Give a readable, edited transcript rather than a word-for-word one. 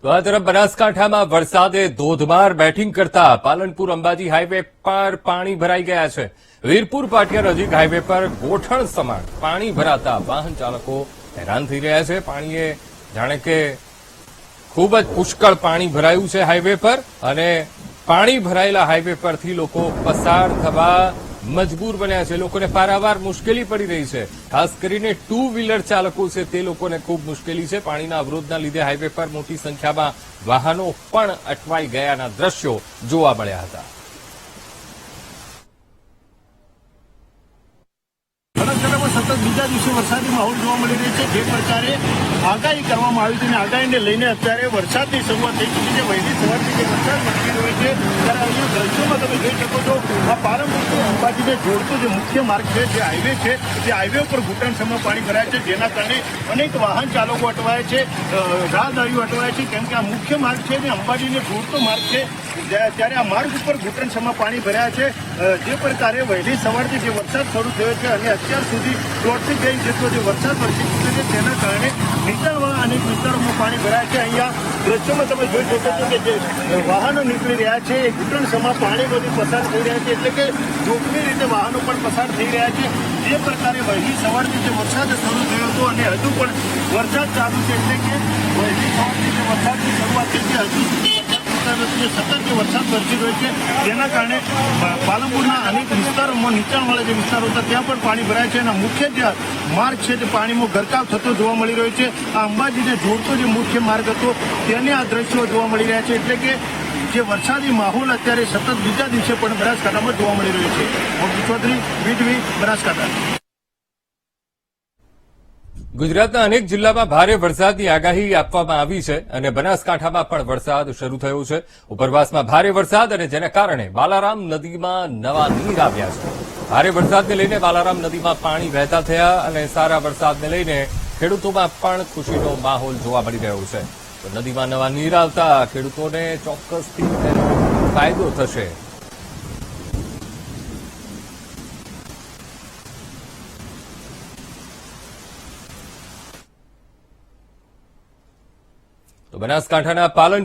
તો આ તરફ બનાસકાંઠામાં વરસાદે ધોધમાર બેટિંગ કરતા પાલનપુર અંબાજી હાઈવે પર પાણી ભરાઈ ગયા છે। વીરપુર પાટિયા નજીક હાઈવે પર ગોઠણ સમાન પાણી ભરાતા વાહન ચાલકો હેરાન થઈ રહ્યા છે। પાણીએ જાણે કે ખૂબ જ પુષ્કળ પાણી ભરાયું છે હાઈવે પર અને પાણી ભરાયેલા હાઈવે પરથી લોકો પસાર થવા મજબૂર બન્યા છે। લોકોને પારાવાર મુશ્કેલી પડી રહી છે। ખાસ કરીને ટુ વ્હીલર ચાલકો છે તે લોકોને ખૂબ મુશ્કેલી છે। પાણીના અવરોધના લીધે હાઈવે પર મોટી સંખ્યામાં વાહનો પણ અટવાઈ ગયાના દ્રશ્યો જોવા મળ્યા હતા। સતત બીજા દિવસે વરસાદી માહોલ જોવા મળી રહ્યો છે। જે પ્રકારે આગાહી કરવામાં આવી છે અને આગાહીને લઈને અત્યારે વરસાદની શરૂઆત થઈ ચૂકી છે। વહેલી સવારથી જે વરસાદ વરસી રહ્યો છે ત્યારે અહીંયા દ્રશ્યોમાં તમે જોઈ શકો છો આ પાલનપુરથી અંબાજીને જોડતો જે મુખ્ય માર્ગ છે જે હાઈવે છે તે હાઈવે ઉપર ઘૂંટણસમાં પાણી ભરાય છે, જેના કારણે અનેક વાહન ચાલકો અટવાય છે, રાહદારીઓ અટવાય છે, કેમ કે આ મુખ્ય માર્ગ છે જે અંબાજીને જોડતો માર્ગ છે। ત્યારે આ માર્ગ ઉપર ઘૂંટણસમાં પાણી ભરાયા છે। જે પ્રકારે વહેલી સવારથી જે વરસાદ શરૂ થયો છે અને અત્યાર સુધી 1.5 ઇંચ જેટલો જે વરસાદ વરસી ચૂક્યો છે તેના કારણે નીચાણવાળા અનેક વિસ્તારોમાં પાણી ભરાય છે। અહીંયા દ્રશ્યોમાં તમે જોઈ શકો છો કે જે વાહનો નીકળી રહ્યા છે એ ઘૂંટણસમાં પાણી બધું પસાર થઈ રહ્યા છે, એટલે કે જોખમી રીતે વાહનો પણ પસાર થઈ રહ્યા છે। જે પ્રકારે વહેલી સવારથી જે વરસાદ શરૂ થયો હતો અને હજુ પણ વરસાદ ચાલુ છે, એટલે કે વહેલી સવારથી જે વરસાદની શરૂઆત થઈ છે હજુ સુધી સતત જે વરસાદ વરસી રહ્યો છે જેના કારણે પાલનપુરના અનેક વિસ્તારોમાં નીચાણવાળા જે વિસ્તારો હતા ત્યાં પણ પાણી ભરાય છે અને મુખ્ય જે માર્ગ છે તે પાણીમાં ગરકાવ થતો જોવા મળી રહ્યો છે। આ અંબાજીને જોડતો જે મુખ્ય માર્ગ હતો તેને આ દ્રશ્યો જોવા મળી રહ્યા છે, એટલે કે જે વરસાદી માહોલ અત્યારે સતત બીજા દિવસે પણ બનાસકાંઠામાં જોવા મળી રહ્યો છે। મોટી ચૌધરી, વીટવી, બનાસકાંઠા। ગુજરાતના અનેક જિલ્લામાં ભારે વરસાદની આગાહી આપવામાં આવી છે અને બનાસકાંઠામાં પણ વરસાદ શરૂ થયો છે। ઉપરવાસમાં ભારે વરસાદ અને જેના કારણે બાલારામ નદીમાં નવા નીર આવ્યા છે। ભારે વરસાદને લઈને બાલારામ નદીમાં પાણી વહેતા થયા અને સારા વરસાદને લઈને ખેડૂતોમાં પણ ખુશીનો માહોલ જોવા મળી રહ્યો છે। તો નદીમાં નવા નીર આવતા ખેડૂતોને ચોક્કસથી તેનો ફાયદો થશે। તો બનાસકાંઠાના પાલન